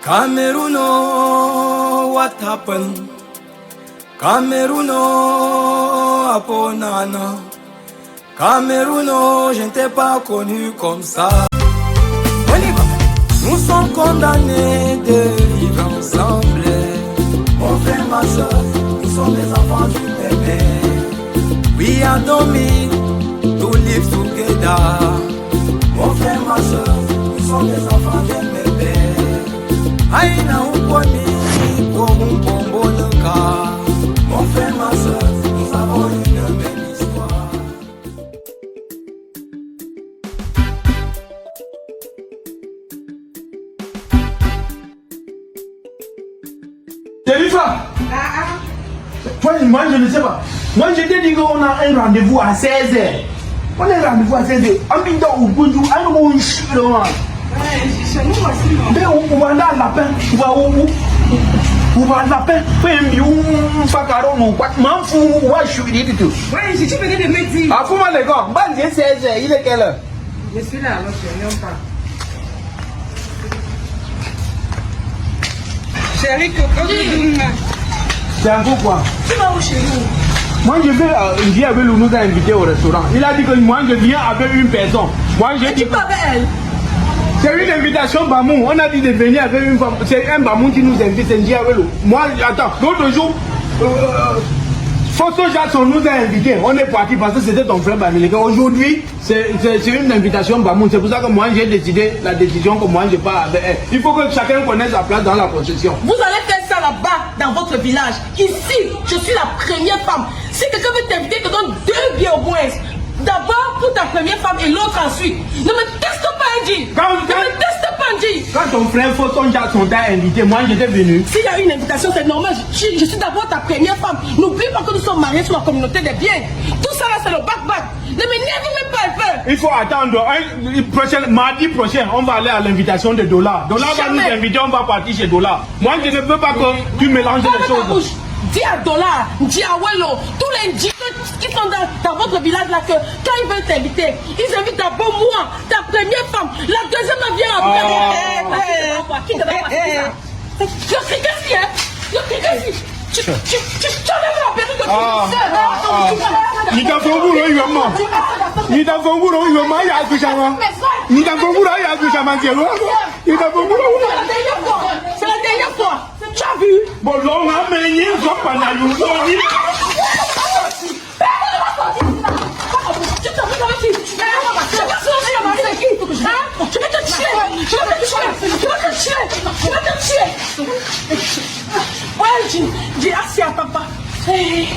Cameroon, oh, what happened? Cameroon, oh, Aponana. Cameroon, oh, je ne t'ai pas connu comme ça. On y va. Nous sommes condamnés de vivre ensemble. Mon frère, ma soeur, nous sommes les enfants du bébé. We are domi to live together. Mon frère, ma soeur, nous sommes les enfants du bébé. Aïna Ouponi, pour un bon cas. Mon frère, ma soeur, nous avons une belle histoire. T'as vu ça? Moi je ne sais pas. Moi je t'ai dit qu'on a un rendez-vous à 16h. On a un rendez-vous à 16h. On vient au bout du on a un chien. Mais on va dans la peine. On va la peine. On va caron. On m'en fout. On va chuter du tout. Ouais, si tu venais de me dire. Ah, fous-moi les gars. Bah, c'est 16h. Il est quelle heure? Je suis là, alors je n'aime pas. Chérie, Coco, c'est un peu quoi? tu vas où chez nous? Moi je vais, il vient avec nous a invité au restaurant. Il a dit que moi je viens avec une personne. Moi j'ai dit. Tu parles avec elle? C'est une invitation Bamou. On a dit de venir avec une femme. C'est un Bamou qui nous invite. C'est un avec nous. Moi, attends, l'autre jour, Fosso Jackson nous a invités. On est parti parce que c'était ton frère Bamileke. Aujourd'hui, c'est une invitation Bamou. C'est pour ça que moi j'ai décidé la décision que moi je pars avec elle. Il faut que chacun connaisse sa place dans la procession. Vous allez faire ça là-bas, dans votre village. Ici, je suis la première femme. Si quelqu'un veut t'inviter, te donne 2 billets au moins. D'abord pour ta première femme et l'autre ensuite. Ne me teste pas, Angie. Ne me teste pas, Angie. Quand ton frère Fosso Jackson t'a invité, moi j'étais venu. S'il y a une invitation, c'est normal. Je suis d'abord ta première femme. N'oublie pas que nous sommes mariés sur la communauté des biens. Tout ça là, c'est le bac-bac. Ne m'énerve même pas un peu. Il faut attendre. Mardi prochain, on va aller à l'invitation de Dollar. Dollar va nous inviter, on va partir chez Dollar. Moi, je ne veux pas que tu mélanges les choses. Dis à Dollar, dis à Wello, tous les Ndjiko qui sont dans votre village là, que quand ils veulent t'inviter, ils invitent d'abord moi, ta première femme, la deuxième vient après. Qui te va passer ça? Tu enlèves la perruque de ton Ni tafunguro yoma. Ni tafunguro yoma ya kushama. Ni tafunguro ya kushama zero. Ni tafunguro. C'est la dernière fois. Tu as vu? Bon, l'on a mené ça pendant nous. Tu t'as vu comment tu tu vas te tuer. Tu vas te tuer. Ouais, j'ai assis à papa. Mais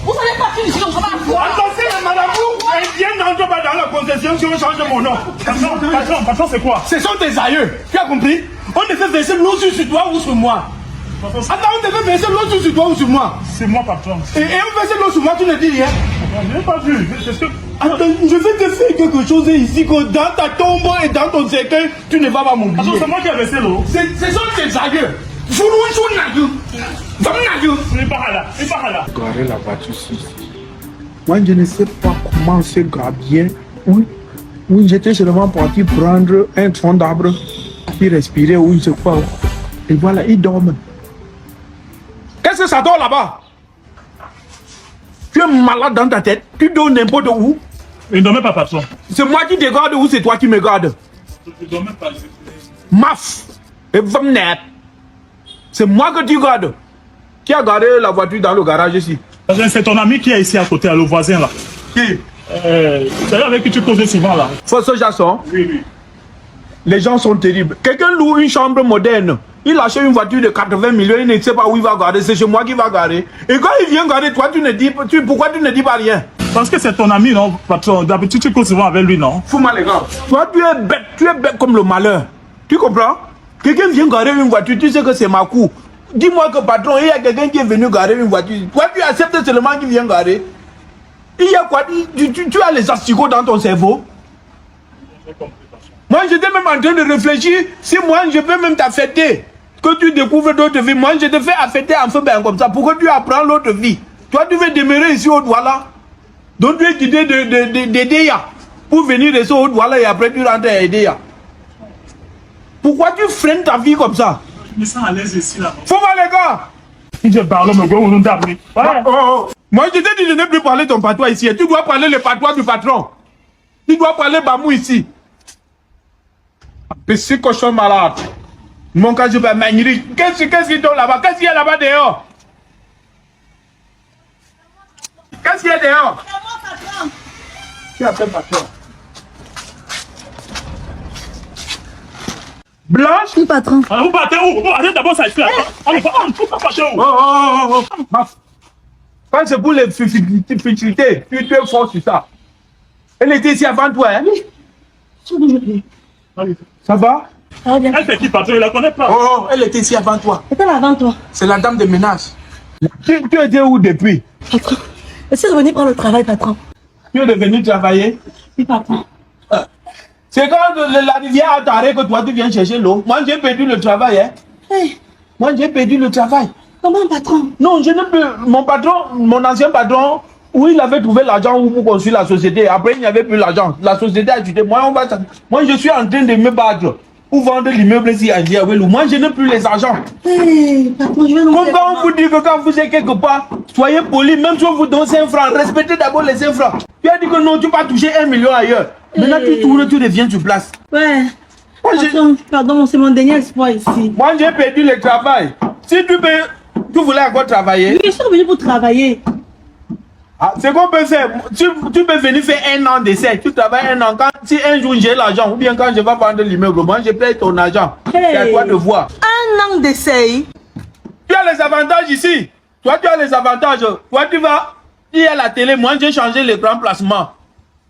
vous allez partir ici, on va voir. Attention, madame, viens n'entre pas dans la concession si on change mon nom. Patron, c'est quoi? Ce sont tes aïeux. Tu as compris? On ne fait verser l'eau sur toi ou sur moi. Attends, on te fait verser l'eau sur toi ou sur moi. C'est moi, patron. Et on verse l'eau sur moi, tu ne dis rien. Je n'ai pas vu. Attends, je vais te faire quelque chose ici, que dans ta tombe et dans ton cercueil, tu ne vas pas m'oublier. Attends, c'est moi qui ai versé l'eau. Ce sont tes aïeux. Je n'est pas là. Garer la voiture ici. Moi, je ne sais pas comment ce gars vient. Oui, j'étais seulement parti prendre un tronc d'arbre, puis respirer, oui, je crois. Et voilà, il dort. Qu'est-ce que ça dort là-bas? Tu es malade dans ta tête. Tu dors n'importe où. Il ne dormait pas, patron. C'est moi qui te garde ou c'est toi qui me garde? Il ne dormait pas. Maf. Et vamnet. C'est moi que tu gardes. Qui a gardé la voiture dans le garage ici? C'est ton ami qui est ici à côté, le voisin là. Qui? C'est avec qui tu causes souvent là. Fosso Jackson? Oui. Les gens sont terribles. Quelqu'un loue une chambre moderne. Il achète une voiture de 80 millions, il ne sait pas où il va garder. C'est chez moi qu'il va garder. Et quand il vient garder, toi, pourquoi tu ne dis pas rien? Parce que c'est ton ami, non, patron? D'habitude, tu causes souvent avec lui, non? Fous-moi les gars. Toi, tu es bête comme le malheur. Tu comprends? Quelqu'un vient garder une voiture, tu sais que c'est ma cour. Dis-moi que patron, il y a quelqu'un qui est venu garder une voiture. Toi, tu acceptes seulement qu'il vient garder. Il y a quoi? Tu as les asticots dans ton cerveau? Moi, j'étais même en train de réfléchir. Si moi, je peux même t'affecter. Que tu découvres d'autres vies. Moi, je te fais affecter en feu ben comme ça. Pourquoi tu apprends l'autre vie? Toi, tu veux demeurer ici au Douala. Donc, tu es quitté de Deya pour venir rester au Douala et après tu rentres à Deya. Pourquoi tu freines ta vie comme ça? Je me sens à l'aise ici, là. Faut voir les gars. Si je parle, me go, on t'a pris. Moi, je t'ai dit de ne plus parler ton patois ici. Tu dois parler le patois du patron. Tu dois parler Bamou ici. Petit cochon malade. Mon cas, je vais m'agir. Qu'est-ce qu'ils ont là-bas? Qu'est-ce qu'il y a là-bas dehors? Qu'est-ce qu'il y a dehors? Qui appelle patron? Blanche? Oui, patron. Alors, vous partez où? Vous partez d'abord, ça ici. Allez, vous partez où? Oh. Quand c'est pour les futilités, tu es fort sur ça. Elle était ici avant toi, hein? Ça va? Ça va bien. Elle, c'est qui, patron? Je la connais pas. Oh, elle était ici avant toi. C'était là avant toi. C'est la dame de ménage. Tu étais où depuis? Patron. Est-ce que revenir prendre le travail, patron? Tu es devenu travailler? Oui, patron. C'est quand la rivière a taré que toi tu viens chercher l'eau. Moi j'ai perdu le travail, hein? Hey, Moi j'ai perdu le travail. comment, patron? Non, je ne peux. Mon patron, mon ancien patron, où il avait trouvé l'argent pour construire la société. Après, il n'y avait plus l'argent. La société a chuté. Moi, je suis en train de me battre pour vendre l'immeuble ici à Diawelou. Moi, je n'ai plus les argents. Hey, patron, je vais nous Comme quand on vous dit que quand vous êtes quelque part, soyez poli, même si on vous donne 5 francs, respectez d'abord les 5 francs. Tu as dit que non, tu vas toucher 1 million ailleurs. Maintenant, tu tournes, tu reviens sur place. Ouais. Moi, Patron, pardon, c'est mon dernier espoir ici. moi, j'ai perdu le travail. Si tu voulais encore travailler, Oui, je suis revenu pour travailler. c'est qu'on peut faire. Tu peux venir faire 1 an d'essai. Tu travailles 1 an. Si un jour j'ai l'argent, ou bien quand je vais vendre l'immeuble, moi, je paye ton argent. C'est à toi de voir. 1 an d'essai. Tu as les avantages ici. Toi, tu as les avantages. Toi, tu vas. Il y a la télé. Moi, j'ai changé l'écran placement.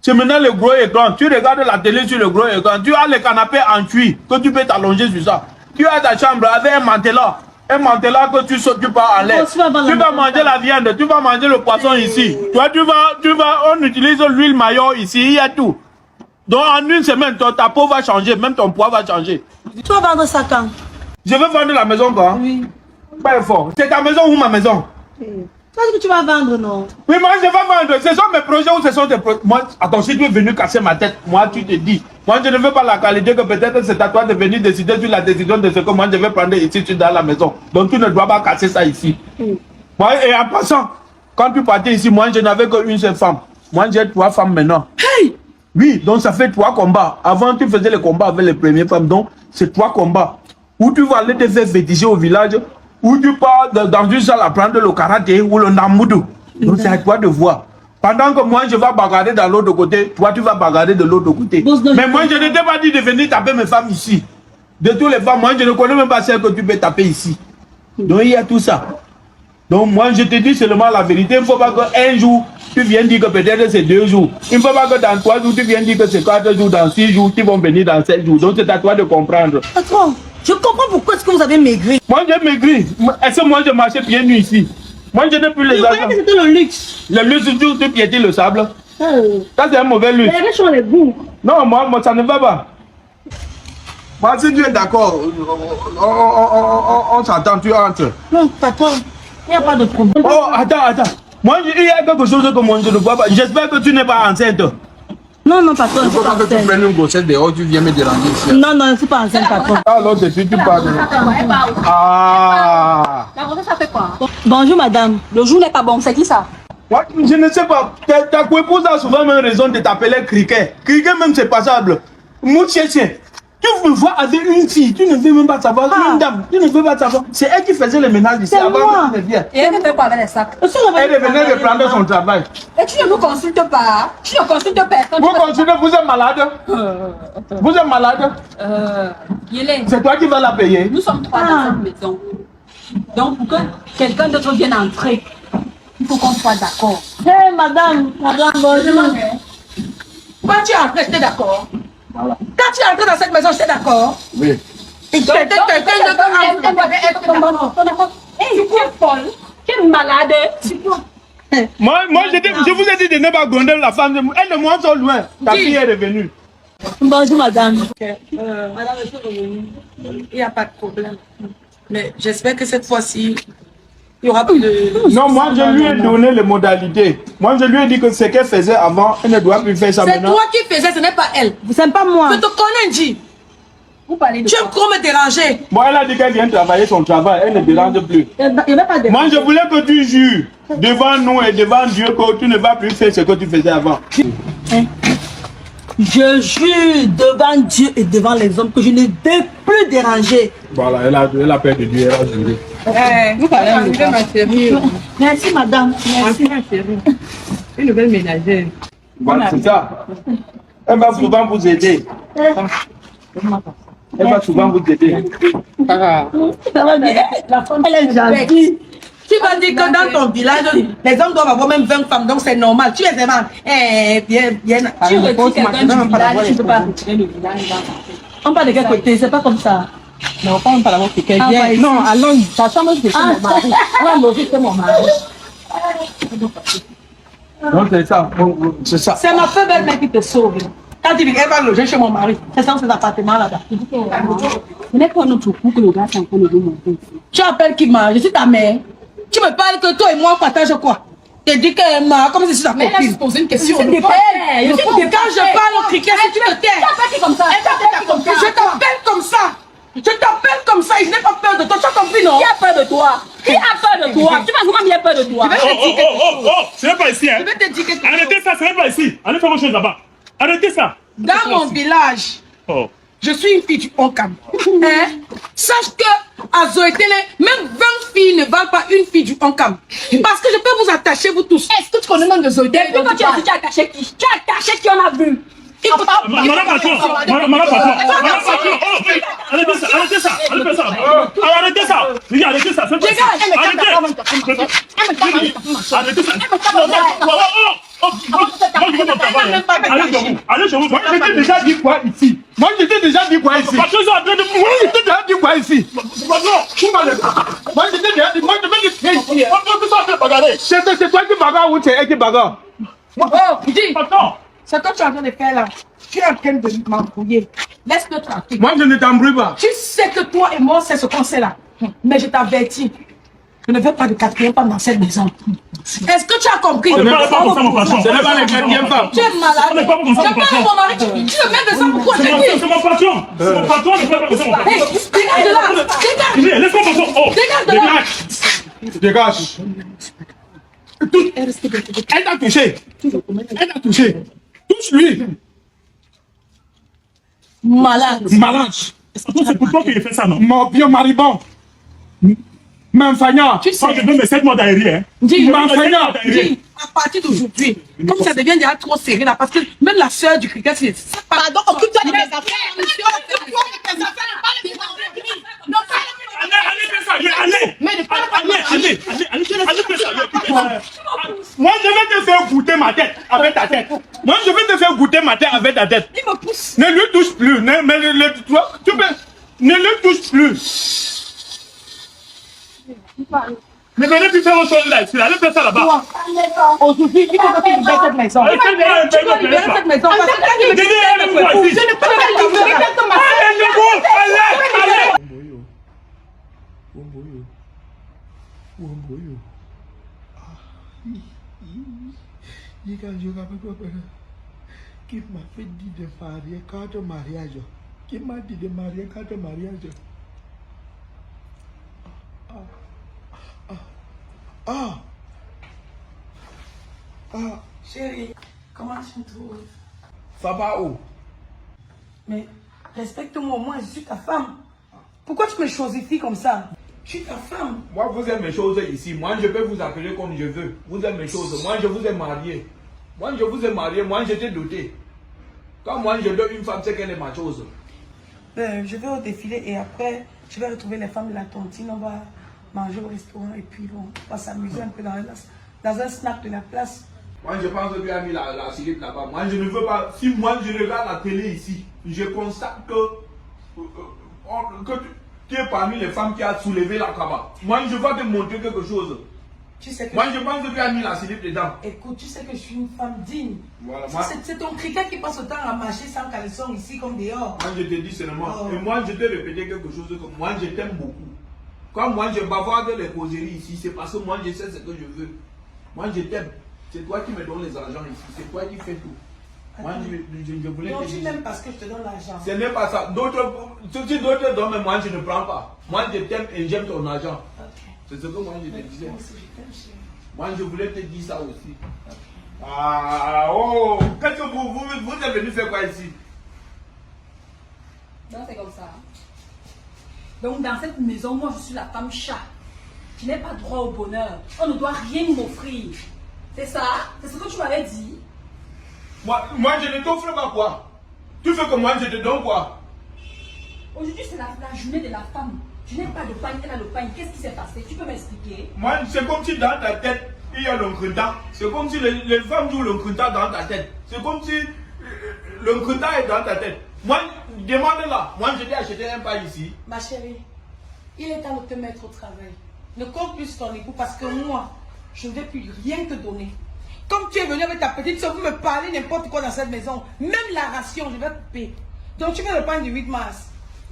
C'est maintenant le gros écran. Tu regardes la télé sur le gros écran. Tu as le canapé en cuir que tu peux t'allonger sur ça. Tu as ta chambre avec un mantelas. Un mantelas que tu sautes, tu pars en l'air. Tu vas manger la viande, tu vas manger le poisson ici. Toi, on utilise l'huile maillot ici, il y a tout. Donc, en 1 semaine, ta peau va changer, même ton poids va changer. Tu vas vendre ça quand? Je veux vendre la maison quand? Oui. Pas fort. C'est ta maison ou ma maison? Tu as dit que tu vas vendre, non? Oui, moi je vais vendre. Ce sont mes projets ou ce sont tes projets. Moi, attends, si tu es venu casser ma tête, moi tu te dis. Moi je ne veux pas la qualité que peut-être c'est à toi de venir décider sur la décision de ce que moi je vais prendre ici dans la maison. Donc tu ne dois pas casser ça ici. Moi, et en passant, quand tu partais ici, moi je n'avais qu'une seule femme. Moi j'ai 3 femmes maintenant. Hey! Oui, donc ça fait 3 combats. Avant tu faisais les combats avec les premières femmes. Donc c'est 3 combats. Où tu vas aller te faire féticher au village. Ou tu pars dans une salle à prendre le karaté ou le namudu. Donc c'est à toi de voir. Pendant que moi je vais bagarrer dans l'autre côté, toi tu vas bagarrer de l'autre côté. Mais moi je ne t'ai pas dit de venir taper mes femmes ici. De toutes les femmes, moi je ne connais même pas celle que tu peux taper ici. Donc il y a tout ça. Donc moi je te dis seulement la vérité. Il ne faut pas qu'un jour tu viennes dire que peut-être c'est 2 jours. Il ne faut pas que dans 3 jours tu viennes dire que c'est 4 jours, dans 6 jours, qui vont venir dans 7 jours. Donc c'est à toi de comprendre. Patron, je comprends pourquoi est-ce que vous avez maigri. Moi j'ai maigri. Est-ce que moi je marchais pieds nus ici? Moi je n'ai plus les Je argent. croyais que c'était le luxe. Le luxe, tu piétines le sable. Ça c'est un mauvais luxe. Les riches ont les goûts. Non, moi ça ne va pas. Moi si tu es d'accord, on s'attend, tu entres. Non, patron, il n'y a pas de problème. Oh, attends. Moi il y a quelque chose que moi je ne vois pas. J'espère que tu n'es pas enceinte. Non, patron, je Il suis faut pas pas que tu enceinte. prennes une grossesse dehors, tu viens me déranger ici. Non, je ne suis pas enceinte, patron. Alors dessus tu parles. Ah. La grossesse, ça fait quoi? Bonjour, madame. Le jour n'est pas bon, c'est qui ça? Moi, je ne sais pas. Ta épouse a souvent même raison de t'appeler criquet. Criquet même c'est passable. Mouchien. Tu me vois avec une fille, tu ne veux même pas savoir. Une dame, tu ne veux pas savoir. C'est elle qui faisait le ménage ici. C'est Avant moi. que tu ne viennes. Et elle fait quoi avec les sacs? Elle venait de prendre son travail. Et tu ne nous consultes pas. Tu ne consultes personne. Vous considérez, vous êtes malade. Vous êtes malade. Yélène, C'est toi qui vas la payer. nous sommes 3 dans cette maison. Donc, pour que quelqu'un d'autre vienne entrer, il faut qu'on soit d'accord. Hé, madame, bonjour. Quand tu es entré, j'étais d'accord. Quand tu es entré dans cette maison, j'étais d'accord. Oui. Et c'était quelqu'un Elle doit être d'accord. Hé, tu es folle. Tu es malade. Moi je vous ai dit de ne pas gronder la femme. Elle de moi sont loin. Ta fille est revenue. Bonjour, madame. Madame, je suis revenue. Il n'y a pas de problème. Mais j'espère que cette fois-ci, il n'y aura plus de... Non, moi je lui ai donné les modalités. Moi je lui ai dit que ce qu'elle faisait avant, elle ne doit plus faire ça C'est maintenant. toi qui faisais, ce n'est pas elle. Vous n'aimez pas moi. Je te connais, Nji. Vous parlez de Tu aimes trop me déranger. Bon, elle a dit qu'elle vient travailler son travail, elle ne dérange plus. Il ne va pas déranger. Moi, je voulais que tu jures devant nous et devant Dieu que tu ne vas plus faire ce que tu faisais avant. Je jure devant Dieu et devant les hommes que je ne vais plus déranger. Voilà, elle a peur de Dieu, elle a juré. Vous parlez de ma chérie. Merci, madame. Merci. Ma chérie. Une nouvelle ménagère. Voilà, c'est ça. Elle va souvent vous aider. Elle va souvent vous aider. Ça va bien. La femme, elle est gentille. Tu vas dire que dans ton village, les hommes doivent avoir même 20 femmes, donc c'est normal. Tu es vraiment bien. Tu retires quelqu'un du village, tu ne peux pas retirer le village. On parle de quel côté? C'est pas comme ça. Non, on parle pas de quelqu'un. Non, allons, ta chambre, c'est chez mon mari. On va loger chez mon mari. Donc c'est ça. C'est ça. C'est ma feu belle-mère qui te sauve. Quand tu dis qu'elle va loger chez mon mari, c'est dans cet appartement là-bas. Ce n'est pas notre coup que le gars s'en train de monter ici. Tu appelles qui m'a? Je suis ta mère. Tu me parles que toi et moi on partage quoi? Tu dis qu'elle m'a, comme si c'est sa Mais là, je copine. te pose une question. C'est des pères. Quand je parle au cricket, si tu te tais. Tu appelles comme ça. Je t'appelle comme ça. Je t'appelle comme ça. Je n'ai pas peur de toi. Tu as compris, non? Qui a peur de toi? Qui a peur de toi? Tu penses qu'il a peur de toi? Ce n'est pas ici, hein. Je vais te dire quelque chose. Arrêtez ça, ce n'est pas ici. Allez faire autre chose là-bas. Arrêtez ça. Dans mon village, Oh. je suis une fille du Onkam. Hein? Sache que à Zoétélé, même 20 filles ne valent pas une fille du Onkam. Parce que je peux vous attacher, vous tous. Est-ce que tu connais le nom de Zoïdé? Depuis quand tu as dit, tu as caché qui? Tu as caché qui on a vu? Il faut pas. Madame Patron, Madame Patron, oh, oui. Arrêtez ça, arrêtez ça, arrêtez ça. Arrêtez ça. Oui, arrêtez ça. Arrêtez. Arrêtez ça. Allez chez vous. Moi, je t'ai déjà dit quoi ici? Moi, je t'ai déjà dit quoi ici? Patron, ils ont en train de Moi, je t'ai déjà dit quoi ici? Patron, Moi, je t'ai déjà dit, moi, je vais te faire ici. patron, ils sont en train de bagarrer. C'est toi qui bagarre ou c'est elle qui bagarre? Oh, dis, Patron. ce que tu es en train de faire là, tu es en train de m'embrouiller. Laisse-le tranquille. Moi, je ne t'embrouille pas. Tu sais que toi et moi, c'est ce qu'on sait là. Mais je t'avertis, je ne veux pas de quatrième femme dans cette maison. Est-ce que tu as compris? On ne parle pas comme ça, mon patron. Ce n'est pas les quatrième femmes. Tu es malade. On n'est pas comme ça, Je mon parle à patron. mon mari, tu me mets de ça pourquoi je C'est dis? mon patron. C'est mon patron, on ne parle pas comme ça, mon patron. Hey, dégage de là. Dégage. Laisse-moi, patron. Oh, Dégage de là. Dégage. Elle t'a touché. Elle t'a touché. Touche-lui. Malade. Malade. c'est pour toi qu'il fait ça, non? Mon pied maribon. M'enfaignant. Tu sais, Moi, je donne mes 7 mois d'aérien. Hein. dis, M'enfaignant. dis, à partir d'aujourd'hui, comme ça devient déjà trop serré là, parce que même la sœur du cricket, c'est pas. Pardon, occupe-toi de mes affaires. Allez, fais ça, allez fais ça. Moi, je vais te faire goûter ma tête avec ta tête. Moi, je vais te faire goûter ma tête avec ta tête. Il me pousse. Ne lui touche plus. Ne le touche plus. Mais venez plus faire autre chose là, allez faire ça là-bas. Aujourd'hui, il faut que tu libères cette maison. Allez, Tu dois libérer cette maison. Parce que quand tu me dis Donnez un mois ici. je ne peux pas libérer cette maison. Allez. Qui m'a fait dire de marier 4 mariages. Qui m'a dit de marier 4 mariages. Chérie, comment tu me trouves? Ça va où? Mais respecte-moi au moins, je suis ta femme. Pourquoi tu me choisis comme ça? Je suis ta femme. Moi, vous aimez mes choses ici. Moi, je peux vous appeler comme je veux. Vous aimez mes choses. Moi, je vous ai marié. Moi, je vous ai marié. Moi, je t'ai doté. Quand moi, je donne une femme, c'est qu'elle est ma chose. Je vais au défilé et après, je vais retrouver les femmes de la tontine. On va manger au restaurant et puis on va s'amuser un peu dans un snack de la place. Moi, je pense que tu as mis la cigarette là-bas. Moi, je ne veux pas. Si moi, je regarde la télé ici, je constate que tu es parmi les femmes qui a soulevé la cabane. Moi, je vais te montrer quelque chose. Tu sais que Moi, je pense que tu as mis la cigarette dedans. écoute, tu sais que je suis une femme digne. Voilà, moi, C'est ton cricket qui passe autant à marcher sans caleçon ici comme dehors. moi, je te dis seulement. Oh. Et moi, je te répéter quelque chose que moi, je t'aime beaucoup. Quand moi, je bavarde les causeries ici, c'est parce que moi, je sais ce que je veux. Moi, je t'aime. C'est toi qui me donnes les argents ici. C'est toi qui fais tout. Moi, je voulais Non, te tu dire. m'aimes parce que je te donne l'argent. Ce n'est pas ça. Si d'autres donnent, mais moi, je ne prends pas. Moi, je t'aime et j'aime ton argent. Ok. C'est ce que moi, je te disais. Moi aussi, je t'aime, chérie. Moi, je voulais te dire ça aussi. Ah, oh, qu'est-ce que vous êtes venu faire quoi ici? Donc c'est comme ça. Donc dans cette maison, moi je suis la femme chat. Je n'ai pas droit au bonheur. On ne doit rien m'offrir. C'est ça? C'est ce que tu m'avais dit? Moi, je ne t'offre pas quoi? Tu fais que moi, je te donne quoi? Aujourd'hui c'est la journée de la femme. Je n'ai pas de pain, elle a le pain. Qu'est-ce qui s'est passé? Tu peux m'expliquer? Moi, c'est comme si dans ta tête, il y a l'encruta. C'est comme si les femmes jouent l'encruta dans ta tête. C'est comme si l'encruta est dans ta tête. Moi, demande-la. Moi, je t'ai acheté un pain ici. Ma chérie, il est temps de te mettre au travail. Ne compte plus sur ton époux parce que moi, je ne vais plus rien te donner. Comme tu es venu avec ta petite soeur, vous me parlez n'importe quoi dans cette maison. Même la ration, je vais couper. Donc tu veux le pain du 8 mars.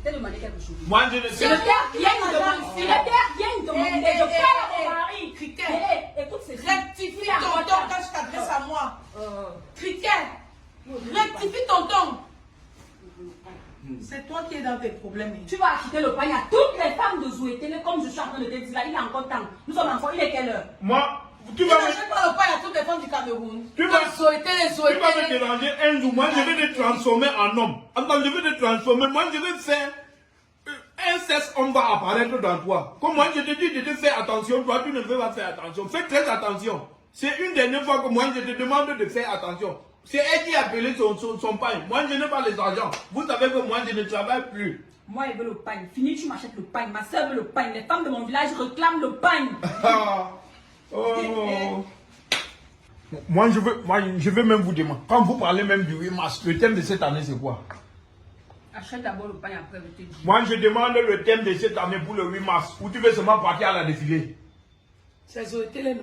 Je t'ai demandé quelque chose. Moi, je ne Je sais ne t'ai rien demandé. Je ne t'ai rien demandé. Je parle à mon mari. Cricket. Écoute, c'est Rectifie ton ton quand tu t'adresses à moi. Cricket. Rectifie ton ton. C'est toi qui es dans tes problèmes. Tu vas acheter le pain à toutes les femmes de Zouétélé, comme je suis en train de te dire là. Il est encore temps. Nous sommes encore, il est quelle heure? Moi, tu Tu vas me... n'achètes pas le pain à toutes les femmes du Cameroun. Tu vas- Les Zouétélé, Tu vas me déranger un jour, moi je vais te transformer en homme. Attends, je vais te transformer, moi je vais faire un sexe homme va apparaître dans toi. Comme moi je te dis de te faire attention, toi tu ne veux pas faire attention. Fais très attention. C'est une dernière fois que moi je te demande de faire attention. C'est elle qui a appelé son pain. Moi je n'ai pas les argent. Vous savez que moi je ne travaille plus. Moi, elle veut le pain. Fini, tu m'achètes le pain. Ma soeur veut le pain. Les femmes de mon village réclament le pain. Oh. Moi je veux même vous demander. Quand vous parlez même du 8 mars, le thème de cette année c'est quoi? Achète d'abord le pain, après je te dis. Moi, je demande le thème de cette année pour le 8 mars. Où tu veux seulement partir à la défilée. C'est Zouétélé, non.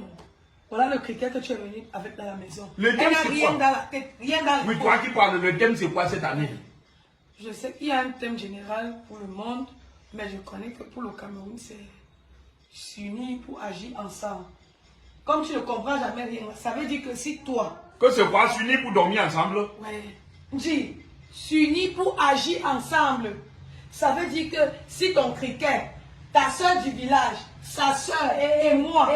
Voilà le cricket que tu es venu avec dans la maison. Le thème, Elle n'a c'est rien quoi? dans la tête, rien dans le Oui, corps. toi qui parles, le thème c'est quoi cette année? Je sais qu'il y a un thème général pour le monde, mais je connais que pour le Cameroun, c'est s'unir pour agir ensemble. Comme tu ne comprends jamais rien, ça veut dire que si toi, Que c'est quoi s'unir pour dormir ensemble? ouais, dis, s'unir pour agir ensemble, ça veut dire que si ton cricket, ta soeur du village, sa soeur et moi,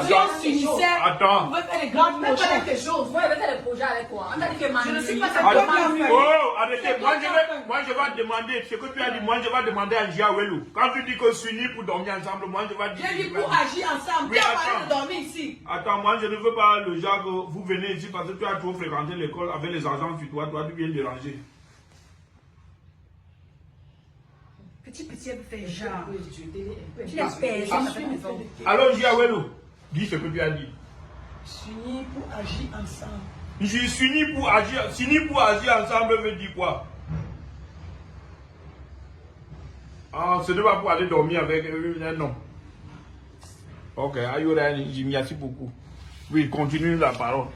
si on s'unissait, Attends. on va faire des grands Même pas projets. quelque chose. Moi, je vais faire des projets avec toi. On t'a dit que Je ne suis pas ta ta Attends. femme. Oh, arrêtez. C'est Moi toi qui as fait. je vais demander, ce que tu as dit, moi je vais demander à Jiawelu. Quand tu dis que s'unir pour dormir ensemble, moi je vais dire. J'ai dit pour agir ensemble. Oui, Tu as parlé attends. de dormir ici. Attends, moi je ne veux pas le genre que vous venez ici parce que tu as trop fréquenté l'école avec les argents sur toi, tu viens déranger. Petit, elle fait genre. Tu laisses personne dans cette maison. Alors Jiawelu, dis ce que tu as dit. S'unir pour agir ensemble. Je suis s'unir pour agir ensemble veut dire quoi? Ah, ce n'est pas pour aller dormir avec un homme. Ok, merci beaucoup. Oui, continue la parole.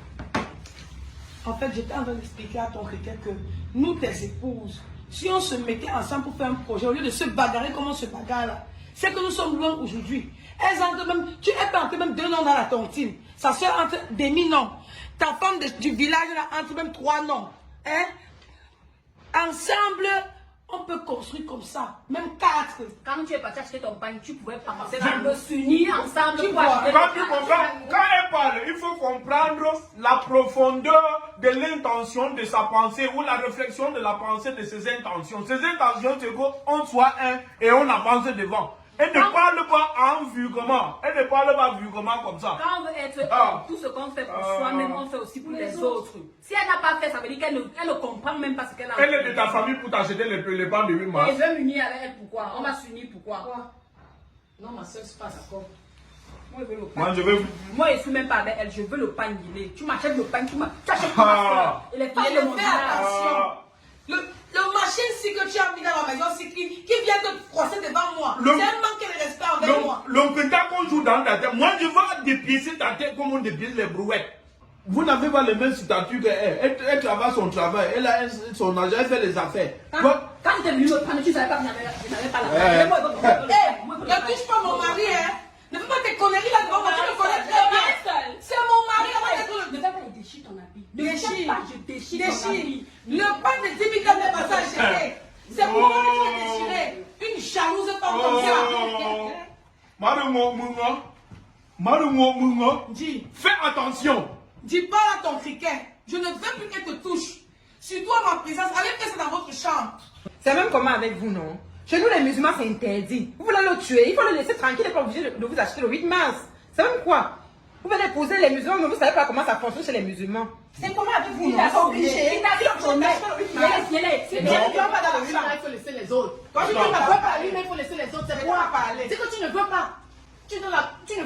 En fait, j'étais en train d'expliquer à ton cricket que nous, tes épouses, si on se mettait ensemble pour faire un projet, au lieu de se bagarrer comme on se bagarre là, c'est que nous sommes loin aujourd'hui. Elles entrent même, elle peut entrer même 2 noms dans la tontine. Sa soeur entre demi-noms. Ta femme du village là entre même 3 noms. Hein? Ensemble, on peut construire comme ça. Même 4. Quand tu es parti acheter ton pain, tu pouvais penser à me s'unir ensemble Tu pour vois, acheter Quand le tu pain. comprends, quand elle parle, il faut comprendre la profondeur de l'intention de sa pensée ou la réflexion de la pensée de ses intentions. Ses intentions, c'est qu'on soit un et on avance devant. Elle ne parle pas en vulgairement. Elle ne parle pas vulgairement comme ça. Quand on veut être tout ce qu'on fait pour soi-même, on fait aussi pour les autres. Si elle n'a pas fait, ça veut dire qu'elle ne comprend même pas ce qu'elle a Elle est de ta famille pour t'acheter les pains de 8 Et mars. je vais m'unir avec elle, pourquoi? On va s'unir, pourquoi? Non, ma soeur, c'est pas d'accord. Moi, je veux le pain. Moi, je veux... Moi, je ne suis même pas avec elle, je veux le pain guilé. Tu m'achètes le pain, tu achètes pour ma soeur. Et les femmes Il de le mon fait village. attention. Le machin si que tu as mis dans la maison, c'est qui vient te froisser devant moi. Le- C'est un manque de respect envers moi. L'oncle qu'on joue dans ta tête, moi je vais dépiécer ta tête comme on dépièce les brouettes. Vous n'avez pas le même statut qu'elle. Elle travaille son travail, elle a son argent, elle fait les affaires. Quand tu es venu me prendre, tu ne savais pas que je n'avais pas la Ne touche pas mon mari, hein. Ne fais pas tes conneries là devant moi, tu me connais très bien. C'est mon mari, on va Ne être fais pas les déchets ton habit. Déchire. Je déchire ton Déchire. habit. Le pain de 10 000 n'est pas à gérer. C'est pour moi que tu as déchiré. Une jalouse femme comme ça. Dis. Fais attention. Dis pas à ton criquet. Je ne veux plus qu'elle te touche. Surtout à ma présence. Allez faire ça dans votre chambre. C'est même comment avec vous, non? Chez nous, les musulmans, c'est interdit. Vous voulez le tuer, il faut le laisser tranquille, il n'est pas obligé de vous acheter le 8 mars. C'est même quoi? Vous venez épouser les musulmans, mais vous ne savez pas comment ça fonctionne chez les musulmans. C'est comment avec vous, non? Il a obligé. Il t'a dit le premier. Tu ne viens pas dans le champ. Il faut laisser les autres. Quand tu Attends. ne veux pas lui, mais il faut laisser les autres. C'est Pourquoi quoi parler? C'est que tu ne veux pas. Tu ne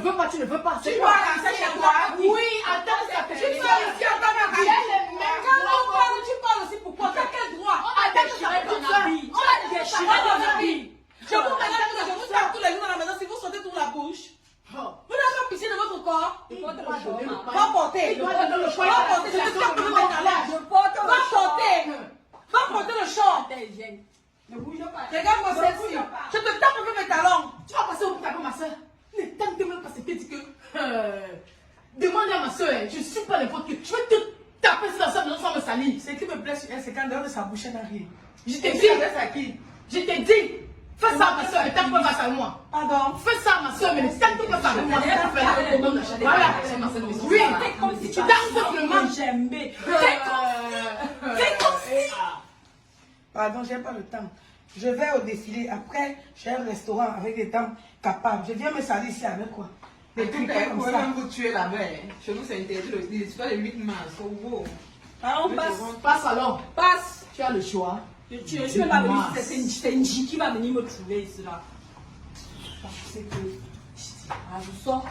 veux pas, tu ne veux pas. Tu C'est dois quoi? rentrer chez toi. Oui, attends, ça fait. Tu parles aussi à ta mère. Il y a les mêmes Quand on droits. parle, tu parles aussi pourquoi? T'as quel droit? On a déchiré ton habit. On a déchiré ton habit. Je vous menace que je vous tape tous les jours dans la maison si vous sortez pour la bouche. Vous n'avez pas pitié de votre corps? Va porter. Va porter. Je te tape le talent. Va porter. Va porter le short. Ne bouge pas. Regarde-moi celle-ci. Je te tape avec mes talons. Tu vas passer au bout ma soeur. Ne tente même pas cette dit que. Demande à ma soeur, je ne suis pas n'importe qui. Je vais te taper sur la soeur de notre femme salie. Ce qui me plaît sur elle, c'est qu'en dehors de sa bouche, elle n'a rien. Je t'ai dit. Je t'ai dit. Fais ça à ma soeur, ne tape pas face à moi. Pardon. Fais ça à ma soeur, mais ne tente pas face à moi. Voilà. Oui, comme si tu danses simplement. J'aime. Fais comme si. Pardon, j'ai pas le temps. Je vais au défilé. Après, j'ai un restaurant avec des dames capables. Je viens me salir ici avec quoi? Des trucs Vous comme pouvez ça. même vous tuer là-bas. Chez nous, c'est interdit. C'est pas le 8 mars. Oh, wow. Ah, on passe. Passe alors. Passe. Tu as le choix. Je vais pas venir. C'est une J qui va venir me trouver ici là. C'est que. Ah, je sors.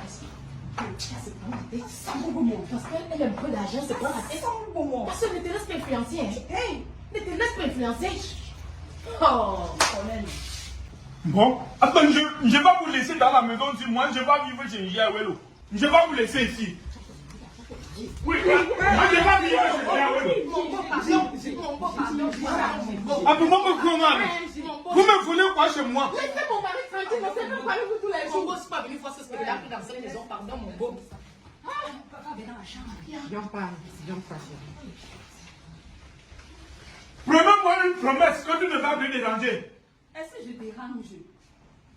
C'est un bon moment. Parce qu'elle a un peu d'argent, c'est quoi? C'est un bon moment. Parce que ne te laisse pas influencer. Hey, ne te laisse pas influencer. Oh, Colonel. Bon, attends, je vais vous laisser dans la maison si moi je vais vivre chez Yahweh. Je vais vous laisser ici. Oui, moi je vais vivre chez Yahweh. mon beau pardon. Ah, mais moi, comment? Vous me voulez quoi chez moi? Laissez mon mari tranquille, ne faites pas parler vous tous les jours. Mon beau, c'est pas venu voir ce spectacle dans cette maison, pardon, mon beau. Viens pas. Promets-moi une promesse que tu ne vas plus déranger. Est-ce que je dérange?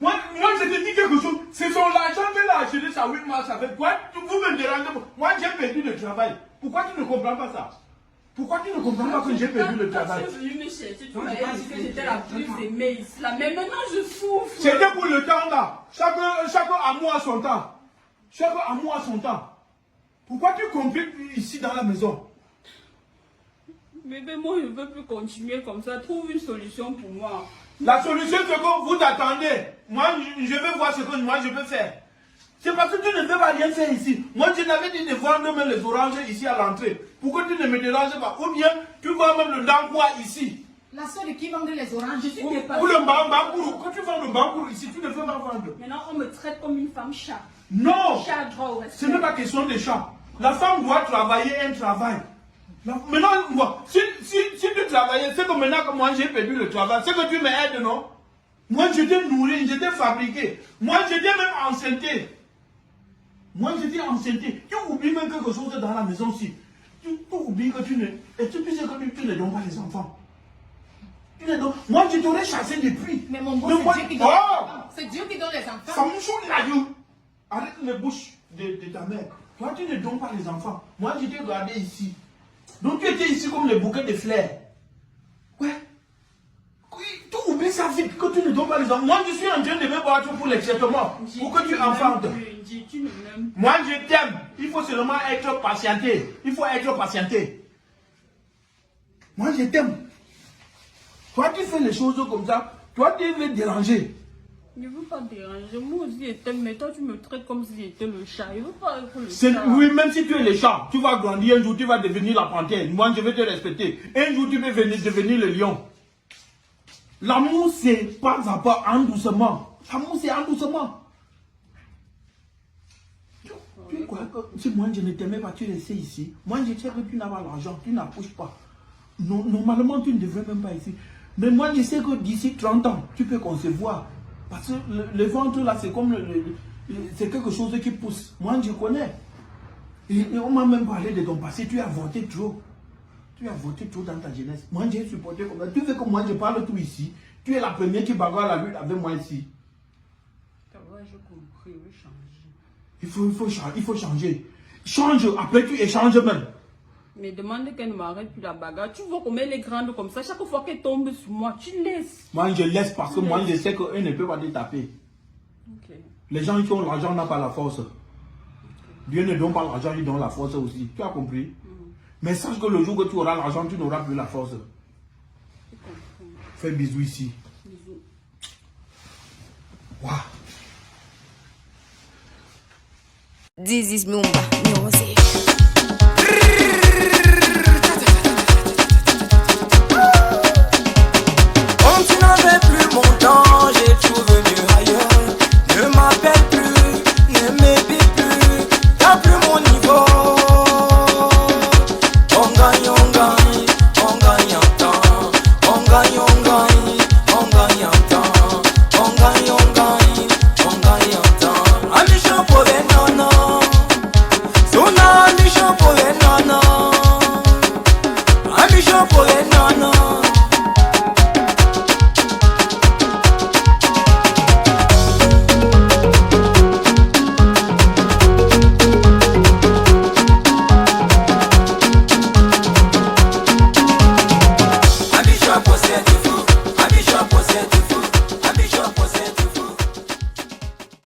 Moi, je te dis quelque chose. C'est son argent qu'elle a acheté sa 8 mars avec quoi? Vous me dérangez. Moi, j'ai perdu le travail. Pourquoi tu ne comprends pas ça? Pourquoi tu ne comprends pas que j'ai perdu le travail? Quand tu es venu me chercher, tu m'avais dit que j'étais la plus aimée ici là. Mais maintenant, je souffre. C'était pour le temps là. Chaque amour a son temps. Chaque amour a son temps. Pourquoi tu compliques ici dans la maison? Bébé, moi, je ne veux plus continuer comme ça. Trouve une solution pour moi. La solution, c'est que vous attendez. Moi, je vais voir ce que moi je peux faire. C'est parce que tu ne peux pas rien faire ici. Moi, je n'avais dit de vendre même les oranges ici à l'entrée. Pourquoi tu ne me déranges pas? Ou bien, tu vois même le dangoua ici. La soeur de qui vendait les oranges? Je suis Ou dépassée. le bambourou. Quand tu vends le bambourou ici, tu ne peux pas vendre. Maintenant, on me traite comme une femme chat. Non! Chat droit au respect. Ce n'est pas question de chat. La femme doit travailler un travail. Maintenant, moi, si tu travaillais, c'est que maintenant que moi j'ai perdu le travail, c'est que tu m'aides, non? Moi je t'ai nourri, je t'ai fabriqué. Moi je t'ai même enceinté. Moi je t'ai enceinté. Tu oublies même quelque chose dans la maison aussi. Tu oublies que tu ne. Et tu sais que tu ne donnes pas les enfants. Tu ne donnes. Moi je t'aurais chassé depuis. Mais mon beau, moi- c'est Dieu qui donne les enfants. C'est Dieu qui donne les enfants. Ça me saoule la gueule. Arrête les bouches de ta mère. Toi, tu ne donnes pas les enfants. Moi, je t'ai gardé ici. Donc, tu étais ici comme les bouquets de fleurs. Ouais. Tu oublies ça vite que tu ne donnes pas les enfants. Moi, je suis en train de me battre pour les traitements. Pour que tu enfantes. Tu ne m'aimes pas. Moi, je t'aime. Il faut seulement être patienté. Il faut être patienté. Moi, je t'aime. Toi, tu fais les choses comme ça. Toi, tu veux déranger. Je ne veux pas déranger. Moi aussi, je t'aime, mais toi, tu me traites comme si j'étais le chat. Je ne veux pas être le chat. Oui, même si tu es le chat, tu vas grandir un jour, tu vas devenir la panthère. Moi, je vais te respecter. Un jour, tu peux devenir le lion. L'amour, c'est pas à pas, en doucement. L'amour, c'est en doucement. Tu crois que si moi, je ne t'aimais pas, tu restais ici. Moi, je sais que tu n'as pas l'argent, tu n'approches pas. Normalement, tu ne devrais même pas ici. Mais moi, je sais que d'ici 30 ans, tu peux concevoir. Parce que le ventre là, c'est comme c'est quelque chose qui pousse. Moi, je connais. Et on m'a même parlé de ton passé. Tu as voté trop. Tu as voté trop dans ta jeunesse. Moi, j'ai supporté comme ça. Tu veux que moi, je parle tout ici. Tu es la première qui bagarre la lutte avec moi ici. Ouais, j'ai compris. Oui, changer. Il faut changer. Change. Après, tu échanges même. Mais demande qu'elle ne m'arrête plus la bagarre. Tu vois comment elle est grande comme ça. Chaque fois qu'elle tombe sur moi, tu laisses. Moi, je laisse parce que moi, je sais qu'elle ne peut pas te taper. Ok. Les gens qui ont l'argent n'ont pas la force. Dieu ne donne pas l'argent, il donne la force aussi. Tu as compris? Mais sache que le jour que tu auras l'argent, tu n'auras plus la force. Fais bisous ici. Bisous. Waouh. This is Mumba Music. Comme tu n'avais plus mon temps, j'ai trouvé mieux ailleurs. Ne m'appelle plus, ne m'épie plus, t'as plus mon niveau. On gagne en temps, on gagne